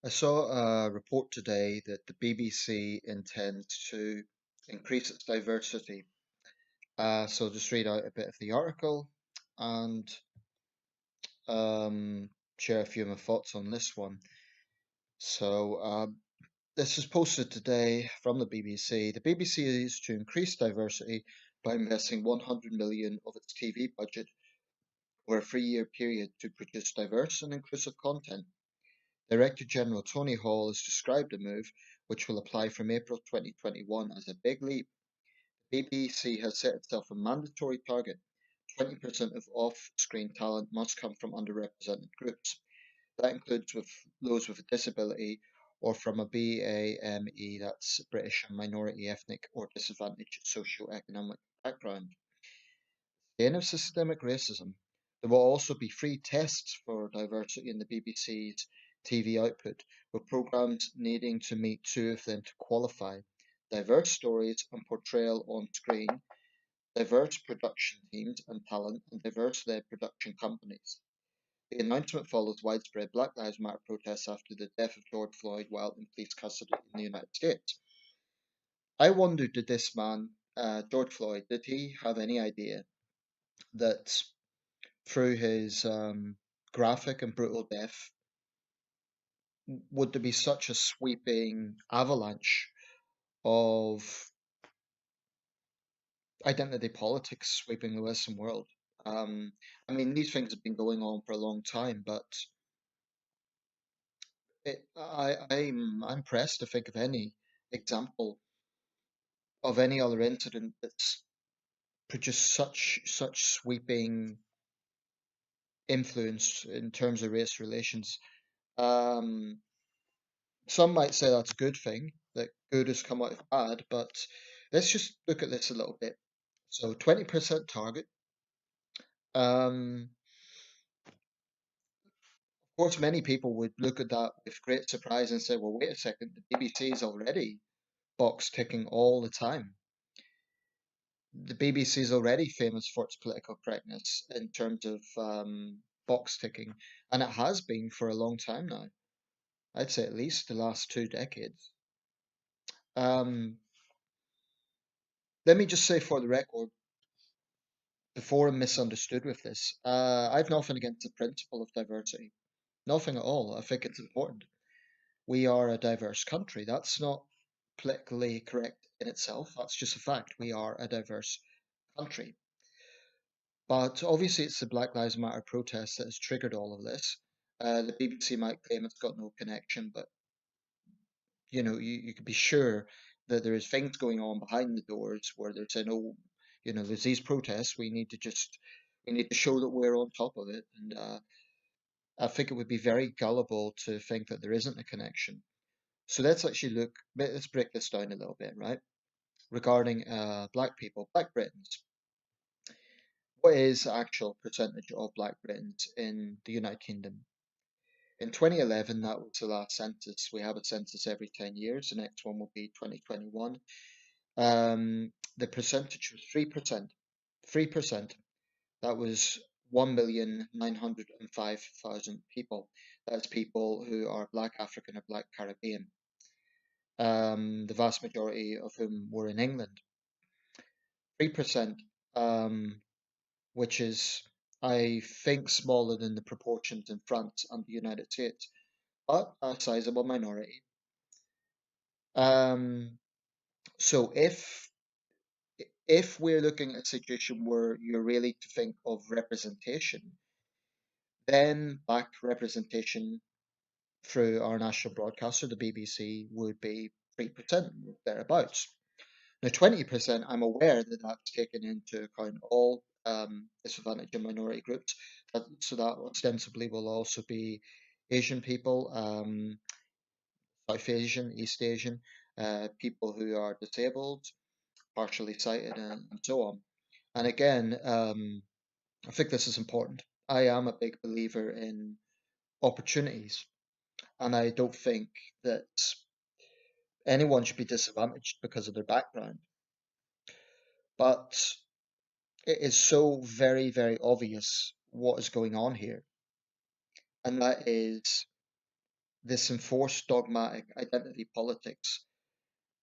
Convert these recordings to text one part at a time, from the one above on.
I saw a report today that the BBC intends to increase its diversity. So I'll just read out a bit of the article and um, share a few of my thoughts on this one. So this is posted today from the BBC. The BBC is to increase diversity by investing 100 million of its TV budget over a 3-year period to produce diverse and inclusive content. Director General Tony Hall has described the move, which will apply from April 2021, as a big leap. The BBC has set itself a mandatory target: 20% of off-screen talent must come from underrepresented groups. That includes those with a disability or from a BAME, that's British and minority ethnic or disadvantaged socio-economic background. The end of systemic racism. There will also be free tests for diversity in the BBC's TV output, with programmes needing to meet two of them to qualify: diverse stories and portrayal on screen, diverse production teams and talent, and diverse led production companies. The announcement follows widespread Black Lives Matter protests after the death of George Floyd while in police custody in the United States. I wondered, did this man, George Floyd, did he have any idea that through his graphic and brutal death, would there be such a sweeping avalanche of identity politics sweeping the Western world? Um, I mean, these things have been going on for a long time, but I'm pressed to think of any example of any other incident that's produced such sweeping influence in terms of race relations. Um, some might say that's a good thing, that good has come out of bad, but let's just look at this a little bit. So 20% target. Of course, many people would look at that with great surprise and say, well, wait a second, the BBC is already box ticking all the time. The BBC is already famous for its political correctness in terms of box ticking, and it has been for a long time now. I'd say at least the last 2 decades. Um, Let me just say for the record, before I'm misunderstood with this, I've nothing against the principle of diversity. Nothing at all. I think it's important. We are a diverse country. That's not politically correct in itself. That's just a fact. We are a diverse country. But obviously, it's the Black Lives Matter protest that has triggered all of this. The BBC might claim it's got no connection, but you could be sure that there is things going on behind the doors where they're saying, "Oh, there's these protests. We need to show that we're on top of it." And I think it would be very gullible to think that there isn't a connection. So let's break this down a little bit, right? Regarding black people, black Britons. What is the actual percentage of black Britons in the United Kingdom? In 2011, that was the last census. We have a census every 10 years. The next one will be 2021. The percentage was 3%. 3%. That was 1,905,000 people. That's people who are Black African or Black Caribbean. The vast majority of whom were in England. 3%, which is, I think, smaller than the proportions in France and the United States, but a sizable minority. Um, so if we're looking at a situation where you're really to think of representation, then black representation through our national broadcaster, the BBC, would be 3%, thereabouts. Now, 20%, I'm aware that that's taken into account all disadvantaged and minority groups. So that ostensibly will also be Asian people, South Asian, East Asian, people who are disabled, partially sighted, and so on. And again, I think this is important. I am a big believer in opportunities, and I don't think that anyone should be disadvantaged because of their background. But it is so very, very obvious what is going on here, and that is this enforced dogmatic identity politics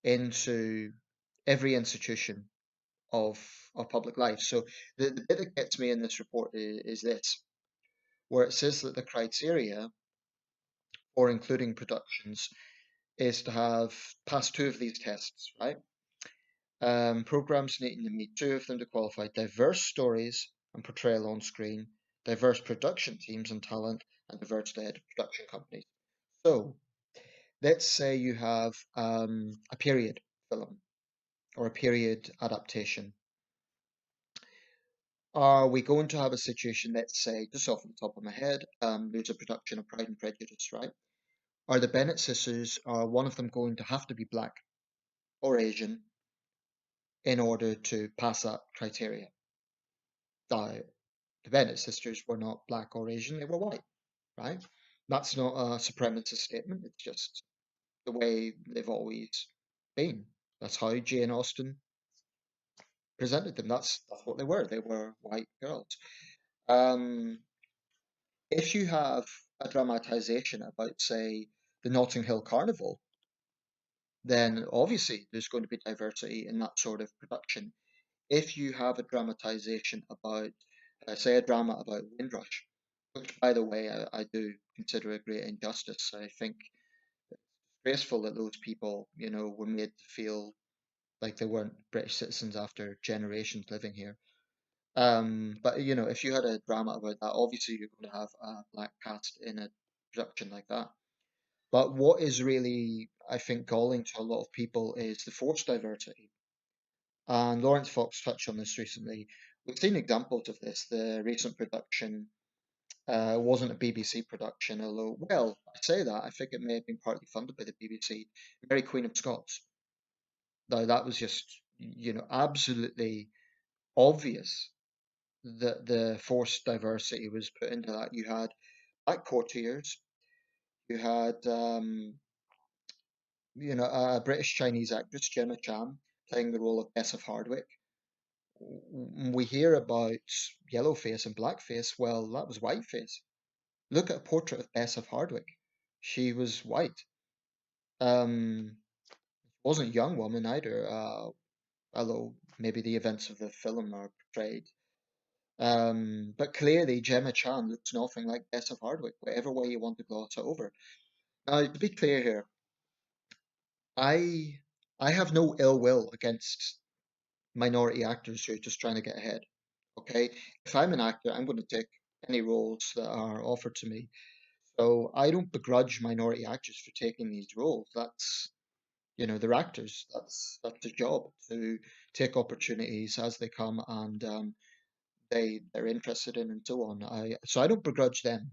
into every institution of of public life. So the bit that gets me in this report is this, where it says that the criteria for including productions is to have passed two of these tests, right? Programs needing to meet two of them to qualify: diverse stories and portrayal on screen, diverse production teams and talent, and diverse head of production companies. So let's say you have a period film or a period adaptation. Are we going to have a situation, let's say, just off the top of my head, there's a production of Pride and Prejudice, right? Are the Bennett sisters, are one of them going to have to be black or Asian in order to pass that criteria? Now, the Bennett sisters were not black or Asian, they were white, right? That's not a supremacist statement, it's just the way they've always been. That's how Jane Austen presented them. That's what they were. They were white girls. Um, if you have a dramatization about, say, the Notting Hill Carnival, then obviously there's going to be diversity in that sort of production. If you have a dramatization about, say, a drama about Windrush, which, by the way, I do consider a great injustice. I think it's disgraceful that those people, were made to feel like they weren't British citizens after generations living here. But if you had a drama about that, obviously you're going to have a black cast in a production like that. But what is really, I think, galling to a lot of people is the forced diversity. And Lawrence Fox touched on this recently. We've seen examples of this. The recent production wasn't a BBC production, although, well, I say that, I think it may have been partly funded by the BBC. Mary Queen of Scots. Now, that was just, absolutely obvious that the forced diversity was put into that. You had black courtiers, you had, a British Chinese actress, Gemma Chan, playing the role of Bess of Hardwick. We hear about yellowface and blackface. Well, that was whiteface. Look at a portrait of Bess of Hardwick. She was white. Wasn't a young woman either, although maybe the events of the film are portrayed. But clearly, Gemma Chan looks nothing like Bess of Hardwick, whatever way you want to gloss it over. Now, to be clear here, I I have no ill will against minority actors who are just trying to get ahead. Okay, if I'm an actor, I'm going to take any roles that are offered to me. So I don't begrudge minority actors for taking these roles. They're actors. That's their job to take opportunities as they come, and they're interested in and so on. I don't begrudge them,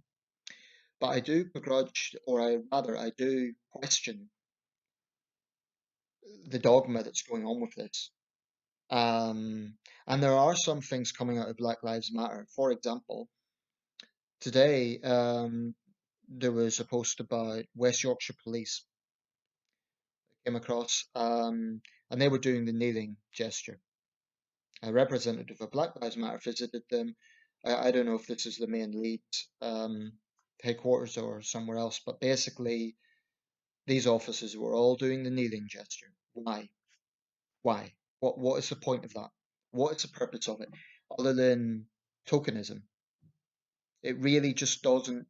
but I do begrudge, or I do question the dogma that's going on with this. And there are some things coming out of Black Lives Matter. For example, today there was a post about West Yorkshire Police that came across, and they were doing the kneeling gesture. A representative of Black Lives Matter visited them. I don't know if this is the main lead headquarters or somewhere else, but basically these officers were all doing the kneeling gesture. Why? Why? What is the point of that? What is the purpose of it? Other than tokenism. It really just doesn't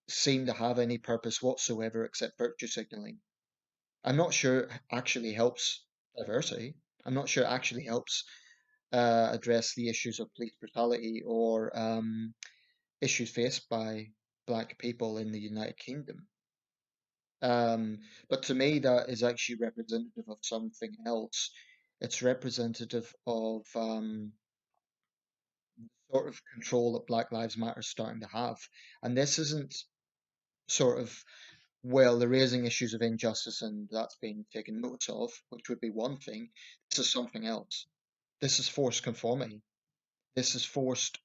seem to have any purpose whatsoever except virtue signaling. I'm not sure it actually helps diversity. I'm not sure it actually helps address the issues of police brutality or issues faced by black people in the United Kingdom. But to me, that is actually representative of something else. It's representative of sort of control that Black Lives Matter is starting to have. And this isn't sort of, well, they're raising issues of injustice and that's being taken notice of, which would be one thing. This is something else. This is forced conformity. This is forced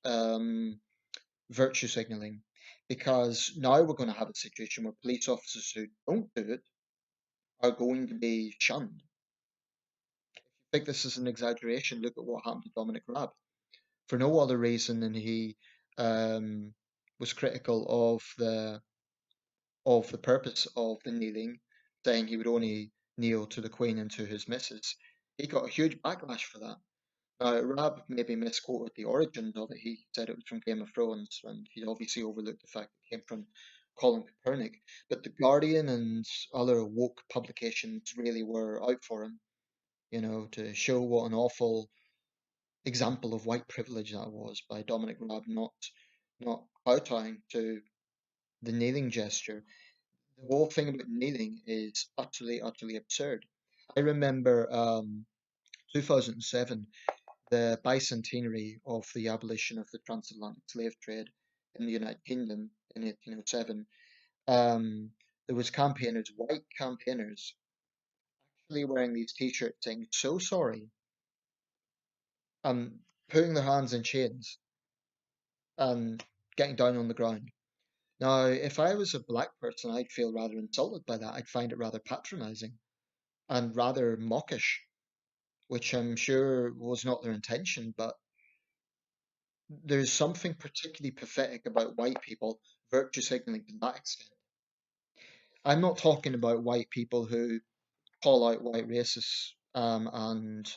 virtue signaling. Because now we're going to have a situation where police officers who don't do it are going to be shunned. I think this is an exaggeration. Look at what happened to Dominic Raab. For no other reason than he um, was critical of the of the purpose of the kneeling, saying he would only kneel to the Queen and to his missus. He got a huge backlash for that. Now, Rab maybe misquoted the origins of it. He said it was from Game of Thrones, and he obviously overlooked the fact it came from Colin Kaepernick. But The Guardian and other woke publications really were out for him, to show what an awful example of white privilege that was by Dominic Raab not kowtowing to the kneeling gesture. The whole thing about kneeling is utterly, utterly absurd. I remember 2007, the bicentenary of the abolition of the transatlantic slave trade in the United Kingdom in 1807. Um, there was campaigners, white campaigners, actually wearing these t-shirts saying "so sorry" and putting their hands in chains and getting down on the ground. Now, if I was a black person, I'd feel rather insulted by that. I'd find it rather patronizing and rather mawkish, which I'm sure was not their intention, but there's something particularly pathetic about white people virtue signaling to that extent. I'm not talking about white people who call out white racists and,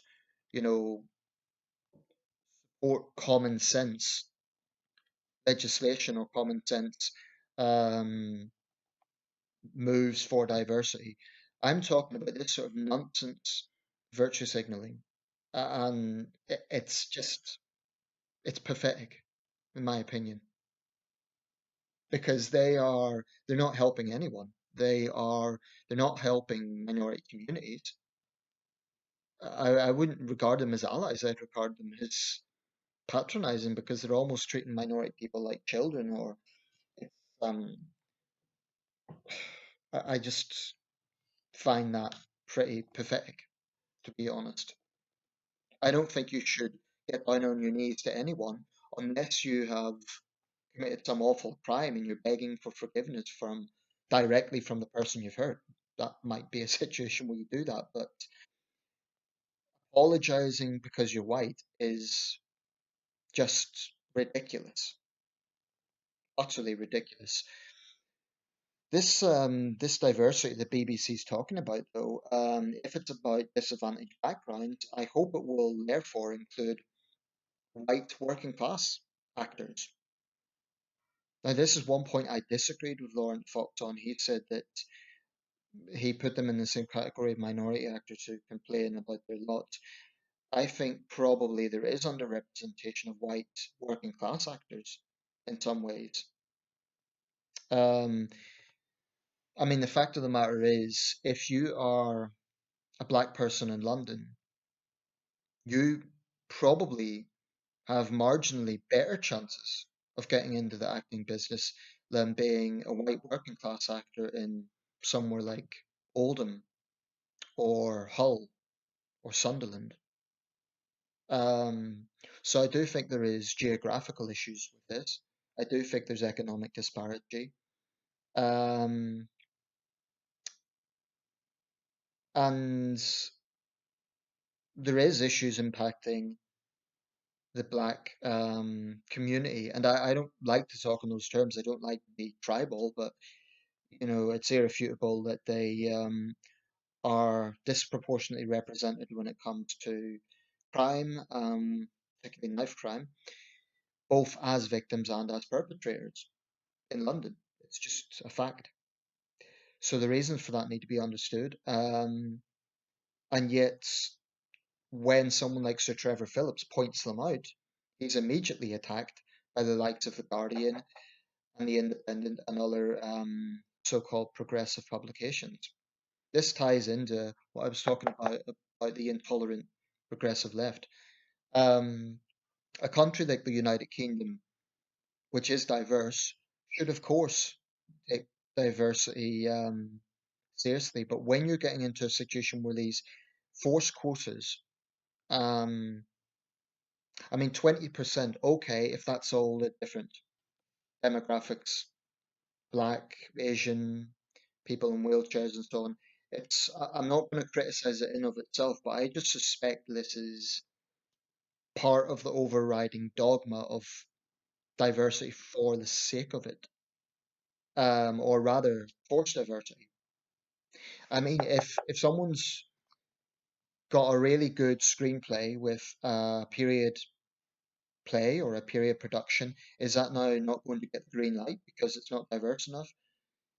you know, support common sense legislation or common sense um, moves for diversity. I'm talking about this sort of nonsense virtue signaling, and it's pathetic, in my opinion, because they're not helping anyone. They're not helping minority communities. I wouldn't regard them as allies. I'd regard them as patronizing because they're almost treating minority people like children. Or it's, I just find that pretty pathetic, to be honest. I don't think you should get down on your knees to anyone unless you have committed some awful crime and you're begging for forgiveness from directly from the person you've hurt. That might be a situation where you do that, but apologizing because you're white is just ridiculous, utterly ridiculous. This diversity the BBC's talking about, though, if it's about disadvantaged backgrounds, I hope it will therefore include white working class actors. Now, this is one point I disagreed with Laurent Fox on. He said that he put them in the same category of minority actors who complain about their lot. I think probably there is underrepresentation of white working class actors in some ways. Um, I mean, the fact of the matter is, if you are a black person in London, you probably have marginally better chances of getting into the acting business than being a white working class actor in somewhere like Oldham or Hull or Sunderland. Um, so I do think there is geographical issues with this. I do think there's economic disparity. Um, and there is issues impacting the black community. And I don't like to talk in those terms. I don't like to be tribal, but it's irrefutable that they are disproportionately represented when it comes to crime, particularly knife crime, both as victims and as perpetrators in London. It's just a fact. So the reasons for that need to be understood. And yet, when someone like Sir Trevor Phillips points them out, he's immediately attacked by the likes of The Guardian and The Independent and other so-called progressive publications. This ties into what I was talking about the intolerant progressive left. Um, a country like the United Kingdom, which is diverse, should of course take diversity seriously. But when you're getting into a situation where these forced quotas, um, I mean, 20%, okay, if that's all the different demographics, black, Asian, people in wheelchairs and so on. I'm not going to criticize it in of itself, but I just suspect this is part of the overriding dogma of diversity for the sake of it. or rather forced diversity. I mean, if someone's got a really good screenplay with a period play or a period production, is that now not going to get the green light because it's not diverse enough?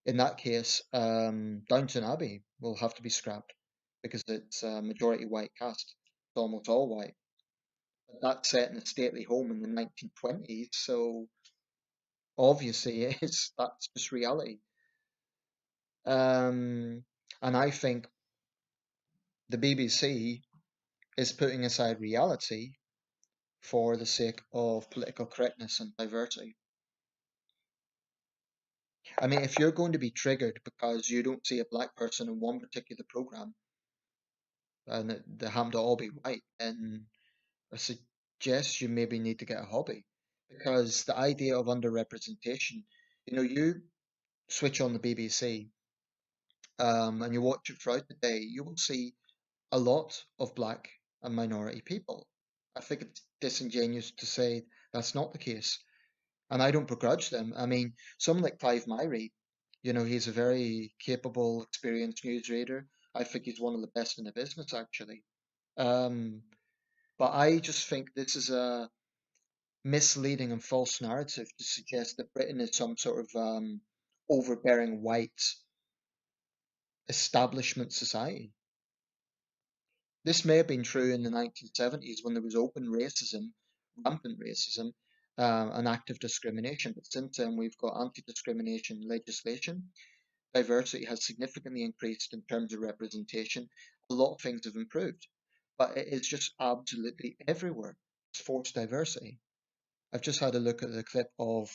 In that case, Downton Abbey will have to be scrapped because it's a majority white cast. It's almost all white. But that's set in a stately home in the 1920s, so obviously it is. That's just reality. Um, and I think the BBC is putting aside reality for the sake of political correctness and diversity. I mean, if you're going to be triggered because you don't see a black person in one particular program and they happen to all be white, then I suggest you maybe need to get a hobby because the idea of underrepresentation, you switch on the BBC and you watch it throughout the day, you will see a lot of black and minority people. I think it's disingenuous to say that's not the case. And I don't begrudge them. I mean, someone like Clive Myrie, he's a very capable, experienced newsreader. I think he's one of the best in the business, actually. Um, but I just think this is a misleading and false narrative to suggest that Britain is some sort of overbearing white establishment society. This may have been true in the 1970s when there was open racism, rampant racism, and active discrimination. But since then, we've got anti discrimination legislation. Diversity has significantly increased in terms of representation. A lot of things have improved, but it is just absolutely everywhere. It's forced diversity. I've just had a look at the clip of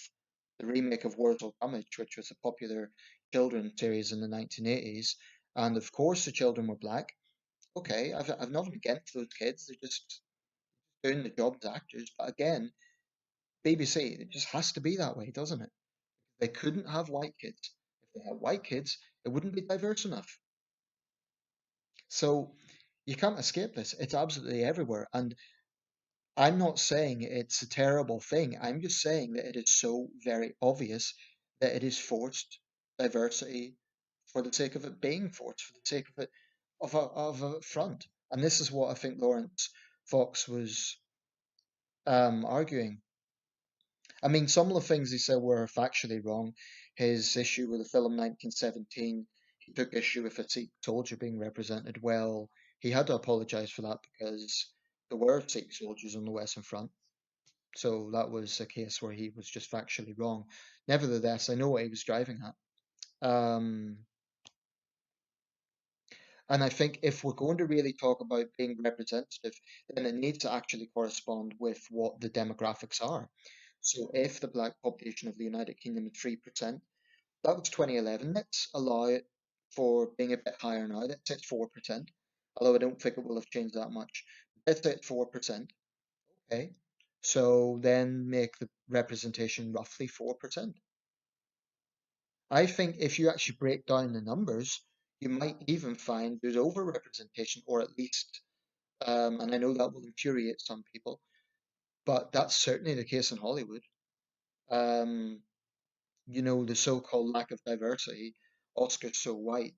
the remake of Wurzel Gummidge, which was a popular children's series in the 1980s. And of course, the children were black. Okay, I've nothing against those kids. They're just doing the job as actors. But again, BBC, it just has to be that way, doesn't it? They couldn't have white kids. If they had white kids, it wouldn't be diverse enough. So you can't escape this. It's absolutely everywhere. And I'm not saying it's a terrible thing. I'm just saying that it is so very obvious that it is forced diversity for the sake of it being forced, for the sake of it of a front. And this is what I think Lawrence Fox was arguing. I mean, some of the things he said were factually wrong. His issue with the film 1917, he took issue with a Sikh soldier being represented. Well, he had to apologise for that because there were Sikh soldiers on the Western Front. So that was a case where he was just factually wrong. Nevertheless, I know what he was driving at. And I think if we're going to really talk about being representative, then it needs to actually correspond with what the demographics are. So if the black population of the United Kingdom is 3%, that was 2011. Let's allow it for being a bit higher now. Let's say it's 4%, although I don't think it will have changed that much. Let's say it's 4%. Okay. So then make the representation roughly 4%. I think if you actually break down the numbers, you might even find there's overrepresentation, or at least, and I know that will infuriate some people, but that's certainly the case in Hollywood. Um, the so-called lack of diversity, Oscars so white.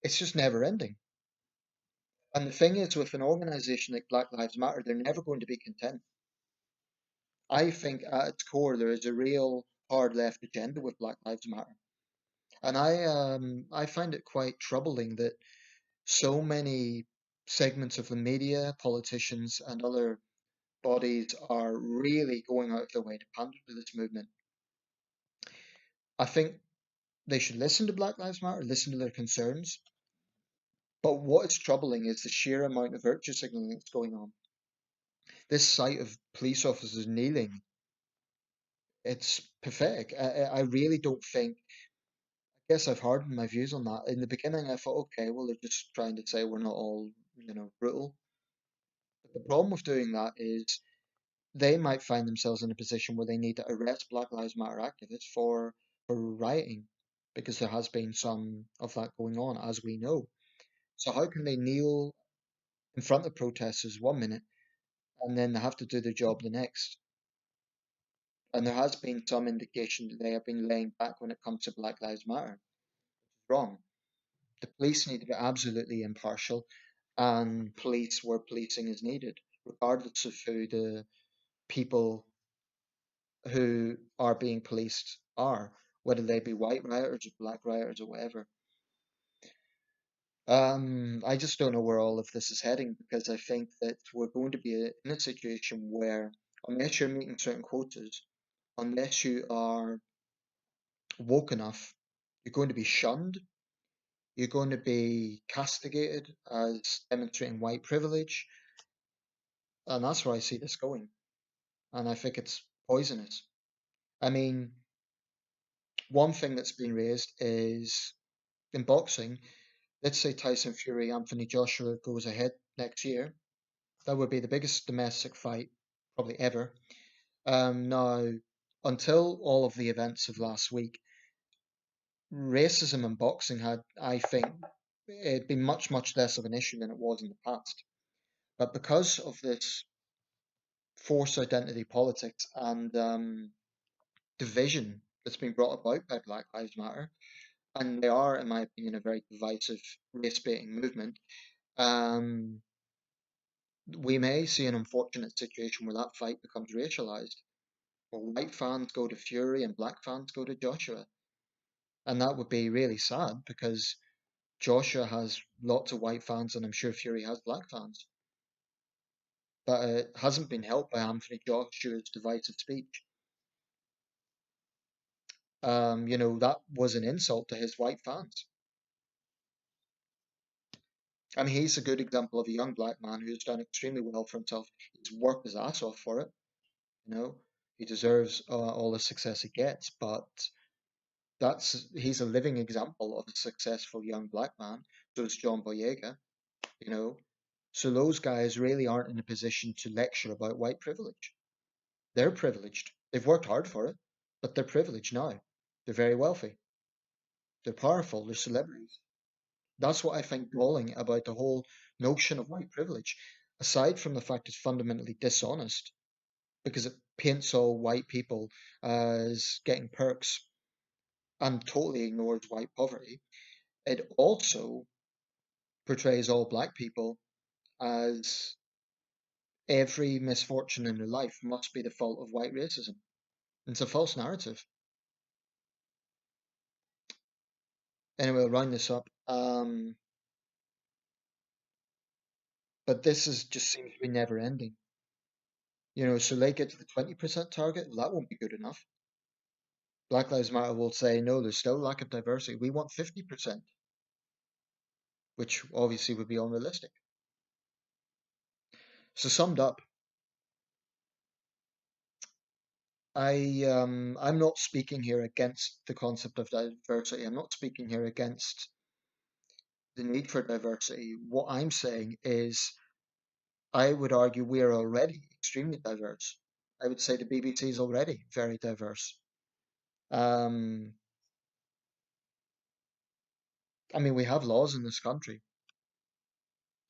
It's just never ending. And the thing is, with an organization like Black Lives Matter, they're never going to be content. I think at its core, there is a real hard left agenda with Black Lives Matter. And I find it quite troubling that so many segments of the media, politicians, and other bodies are really going out of their way to pander to this movement. I think they should listen to Black Lives Matter, listen to their concerns. But what is troubling is the sheer amount of virtue signaling that's going on. This sight of police officers kneeling, it's pathetic. I really don't think, I guess I've hardened my views on that. In the beginning, I thought, okay, well, they're just trying to say we're not all, brutal. But the problem with doing that is they might find themselves in a position where they need to arrest Black Lives Matter activists for rioting because there has been some of that going on, as we know. So how can they kneel in front of protesters one minute and then they have to do their job the next? And there has been some indication that they have been laying back when it comes to Black Lives Matter. Wrong. The police need to be absolutely impartial, and police where policing is needed, regardless of who the people who are being policed are, whether they be white rioters or black rioters or whatever. I just don't know where all of this is heading because I think that we're going to be in a situation where, unless you're meeting certain quotas, unless you are woke enough, you're going to be shunned, you're going to be castigated as demonstrating white privilege, and that's where I see this going. And I think it's poisonous. I mean, one thing that's been raised is in boxing, let's say Tyson Fury, Anthony Joshua goes ahead next year. That would be the biggest domestic fight probably ever. Now, until all of the events of last week, racism in boxing had, I think, it'd been much, much less of an issue than it was in the past. But because of this forced identity politics and division that's been brought about by Black Lives Matter, and they are, in my opinion, a very divisive race baiting movement, um, we may see an unfortunate situation where that fight becomes racialized, where white fans go to Fury and black fans go to Joshua. And that would be really sad because Joshua has lots of white fans and I'm sure Fury has black fans. But it hasn't been helped by Anthony Joshua's divisive speech. That was an insult to his white fans. I mean, he's a good example of a young black man who's done extremely well for himself. He's worked his ass off for it. You know, he deserves all the success he gets. But he's a living example of a successful young black man. So is John Boyega. You know, so those guys really aren't in a position to lecture about white privilege. They're privileged. They've worked hard for it, but they're privileged now. They're very wealthy. They're powerful. They're celebrities. That's what I find galling about the whole notion of white privilege. Aside from the fact it's fundamentally dishonest because it paints all white people as getting perks and totally ignores white poverty, it also portrays all black people as every misfortune in their life must be the fault of white racism. It's a false narrative. Anyway, I'll round this up. But this is just seems to be never ending. So they get to the 20% target, well, that won't be good enough. Black Lives Matter will say, no, there's still lack of diversity. We want 50%, which obviously would be unrealistic. So summed up, I'm not speaking here against the concept of diversity. I'm not speaking here against the need for diversity. What I'm saying is I would argue we are already extremely diverse. I would say the BBC is already very diverse. Um, I mean, we have laws in this country.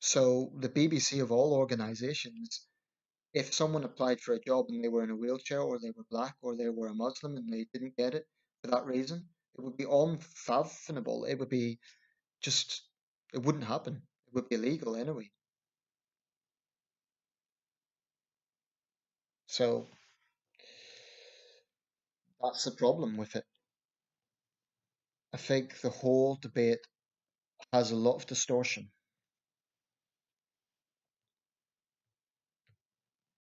So the BBC of all organizations, if someone applied for a job and they were in a wheelchair or they were black or they were a Muslim and they didn't get it for that reason, it would be unfathomable. It would be just, it wouldn't happen. It would be illegal anyway. So that's the problem with it. I think the whole debate has a lot of distortion.